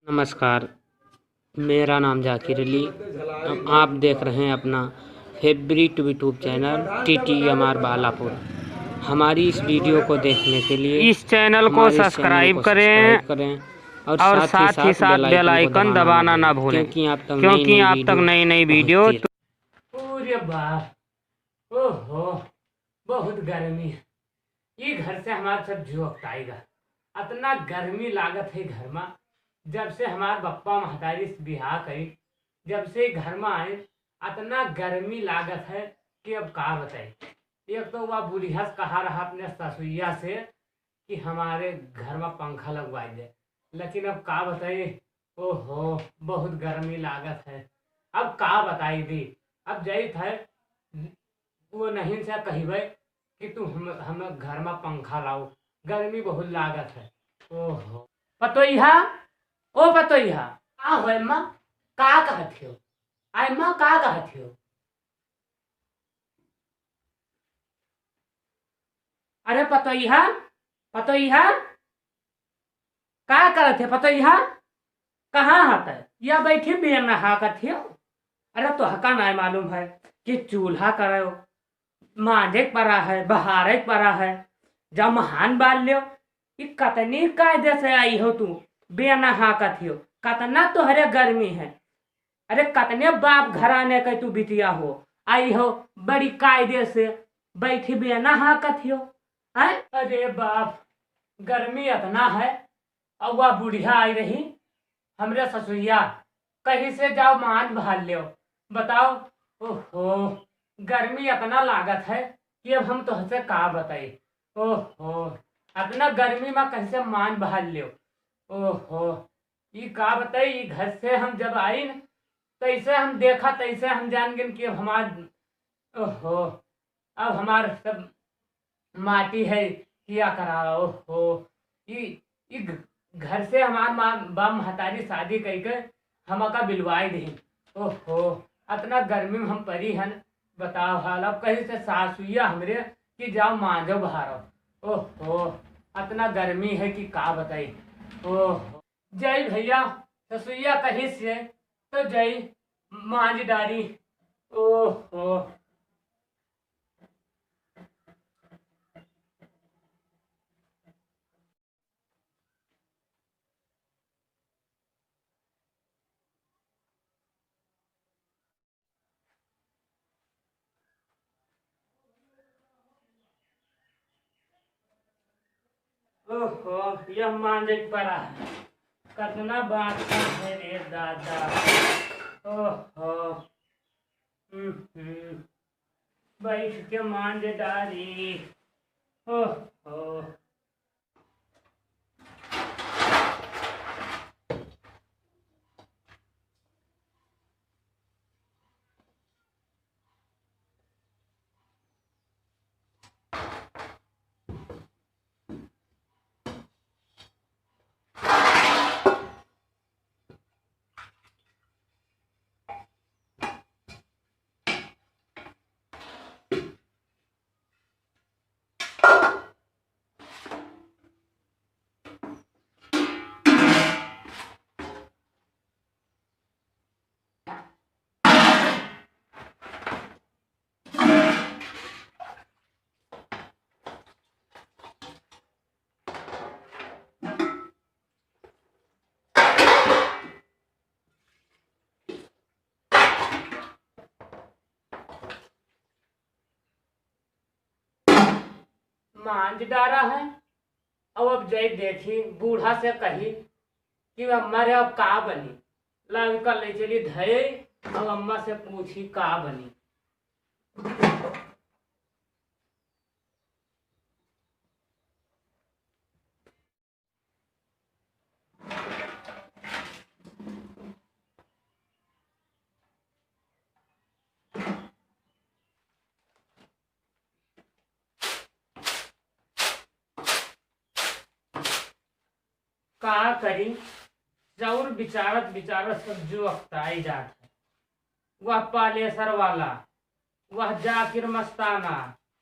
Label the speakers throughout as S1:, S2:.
S1: नमस्कार, मेरा नाम जाकिर अली। आप देख रहे हैं अपना favourite YouTube channel TTMR Balapur. हमारी इस वीडियो को देखने के लिए
S2: इस चैनल को सब्सक्राइब करें और साथ ही साथ बेल आइकन दबाना ना भूलें, क्योंकि आप तक नई नई वीडियो।
S3: अरे बाप, ओहो, बहुत गर्मी है। ये घर से हमारे सब झोंकता आएगा। इतना गर्मी लागत है घर में। जब से हमारे बप्पा महतारी से बिहार करी, जब से घर में आए, इतना गर्मी लागत है कि अब का बताए। एक तो वह बुढ़िया से कहा रहा अपने ससुइया से कि हमारे घर में पंखा लगवाई दे, लेकिन अब का बताइए। ओहो, बहुत गर्मी लागत है। अब का बताई दी। अब जई थे वो नहीं से कहबे कि तू हम घर में पंखा लाओ, गर्मी बहुत लागत है। ओहो पतोइहा, ओ पतोइहा, का हो माँ, का कहत हो? आय माँ का कहत हो? अरे पतोइहा, पतोइहा, का करत है पतोइहा? कहाँ हता है? या बैठी बेर नहा कत हो? अरे तो हका नहीं मालूम है कि चूल्हा करो, मांझे पड़ा है, बहारे पड़ा है, जब महान बाल लियो। कि कतनी कायदे से आई हो तू बेर नहा कत हो? कतना तोहरे गर्मी है। अरे कतने बाप घराने के तू बिटिया हो, आई हो बड़ी कायदे से बैठी बेर नहा कत हो। अरे बाप, गर्मी इतना है। अब वह बुढ़िया आई रही हमरे ससुरिया, कहीं से जाओ मान भाल लो। बताओ, ओहो, गर्मी इतना लागत है कि अब हम तुझसे का बताए। ओहो, अपना गर्मी में कैसे मान बहाल लो। ओहो, ये का बताई। ये घर से हम जब आई न, तैसे हम देखा, तैसे हम जान गए कि अब ओहो, अब हमार सब माटी है किया करा। ओहो, ये घर से हमार बाप महतारी शादी करके हम का बिलवाई दी। ओहो, इतना गर्मी में हम परी हन। बताओ हाल। अब कहीं से सासुइया हमरे कि जाओ मांझो बहारो। ओहो, इतना गर्मी है कि का बताई। ओहो, जय भैया, ससुइया कहीं से तो जय मांझ डारी। ओहो, ओहो, यह मांझ पड़ा है। कितना बात है रे दादा। ओहो, बैठ के मांझ डाली। ओहो, मांझ डारा है। अब जय देखी बूढ़ा से कही कि अम्मा रे अब का बनी। ला उनका ले चली धये। अब अम्मा से पूछी का बनी। का करी, जरूर बिचारत बिचारत सब जो अख्ताई जात है। वह पालेसर वाला, वह जाकिर मस्ताना,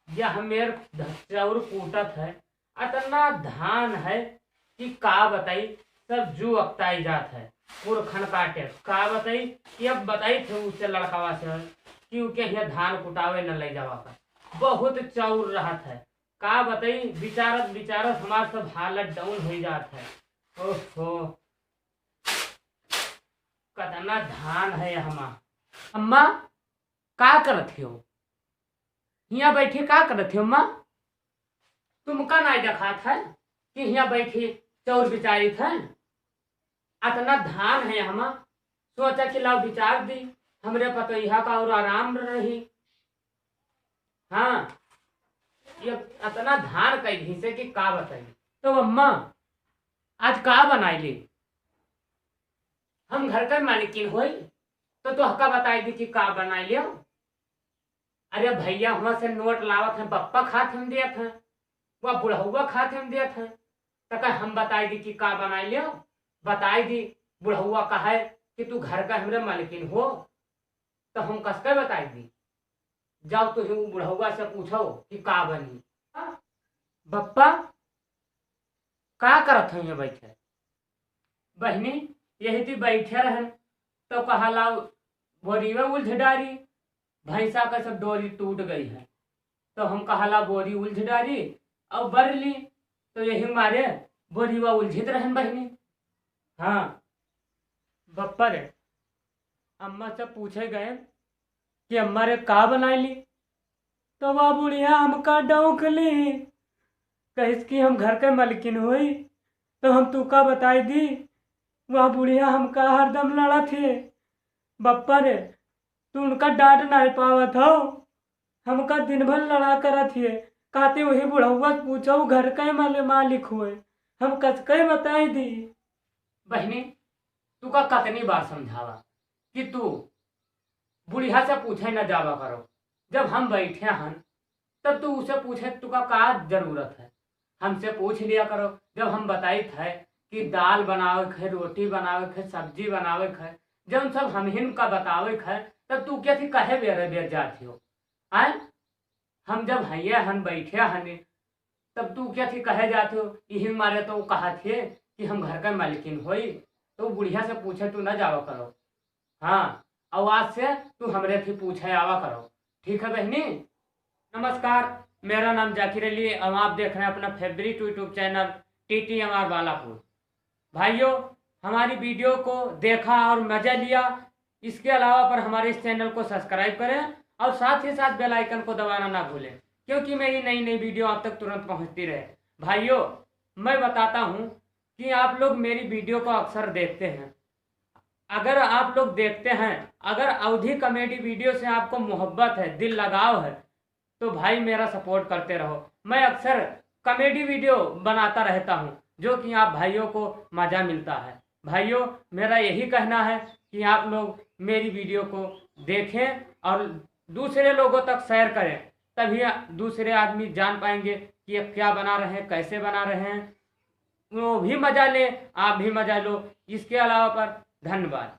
S3: यह मेर चौर कूटत है। इतना धान है कि का बताई। सब जू अक्ताई जात है पुरखन काटे का बताई कि अब बताई थे उससे लड़कावा से क्योंकि यहाँ धान कुटावे न ले जावा कर बहुत चौर रहत है का बताई विचारत विचारत हमार सब हालत डाउन हो जात है। ओहो कतना धान है हमा। अम्मा का करत हो यहाँ बैठी का करत हो अम्मा तुमका नहीं देखा था कि यहाँ बैठी चौर बिचारी था अतना धान है हम सोचा कि लाओ विचार दी हमरे पतोहिया का और आराम रही। हाँ ये अतना धान कई घिसे कि का बताई। तो अम्मा आज का बनाई ली हम घर का मालिकिन होई तो हका बताई दी कि का बनाई लियो। अरे भैया वहां से नोट लावत है पप्पा खात हम दिया था वह बुढ़हुआ खात हम दिया था तक हम बताई दी कि का बनाई लियो। बताई दी बुढ़हुआ का है कि तू घर का हमरे मालिकिन हो तो हम कसके बताई दी जाओ तो बुढ़हुआ से पूछो कि का बनी। बप्पा का करत है बैठे बहनी यही थी बैठे रहन तो कहा लाओ बोरी में उलझ डारी भैंसा का सब डोरी टूट गई है तो हम कहा ला बोरी उलझ डारी और बर ली तो यही मारे बोरी व उलझित रहन बहनी। हाँ बप्पा रे अम्मा से पूछे गए कि अम्मा रे का बनाई ली तो वह बुढ़िया हमका डौक ली कहिस कि हम घर के मालिकिन हुई तो हम तू का बताई दी वह बुढ़िया हमका हरदम लड़ा थे। बप्पा रे तू उनका डांट नहीं पावत हो हमका दिन भर लड़ा करत थे कहते वही बुढ़ौआ पूछो घर के मालिक हुए हम कसके बताई दी। बहनी तू का कतनी बार समझावा कि तू बुढ़िया से पूछे न जावा करो जब हम बैठे हन तब तू उसे पूछे तू का जरूरत है हमसे पूछ लिया करो। जब हम बताई थे कि दाल बनावे खे रोटी बनावे खे सब्जी बनावे खे जब सब हम हिन का बतावे खे तब तू क्या थी कहे बेर जाती हो आए हम जब हैया हन बैठे हन तब तू क्या थी कहे जाते हो यही मारे तो कहा थे कि हम घर का मालिकिन होई तो बुढ़िया से पूछे तू न जावा करो। हाँ आवाज से तू हमरे थी पूछे आवा करो ठीक है बहनी। नमस्कार मेरा नाम जाकिर अली और आप देख रहे हैं अपना favourite YouTube channel TTMR Balapur. भाइयों हमारी वीडियो को देखा और मजा लिया इसके अलावा पर हमारे इस चैनल को सब्सक्राइब करें और साथ ही साथ बेल आइकन को दबाना ना भूलें क्योंकि मेरी नई नई वीडियो आप तक तुरंत पहुंचती रहे। भाइयों मैं बताता हूं कि आप लोग मेरी वीडियो को अक्सर देखते हैं अगर आप लोग देखते हैं अगर अवधि कॉमेडी वीडियो से आपको मोहब्बत है दिल लगाव है तो भाई मेरा सपोर्ट करते रहो। मैं अक्सर कॉमेडी वीडियो बनाता रहता हूं जो कि आप भाइयों को मज़ा मिलता है। भाइयों मेरा यही कहना है कि आप लोग मेरी वीडियो को देखें और दूसरे लोगों तक शेयर करें तभी दूसरे आदमी जान पाएंगे कि ये क्या बना रहे हैं कैसे बना रहे हैं वो भी मज़ा ले आप भी मज़ा लो। इसके अलावा पर धन्यवाद।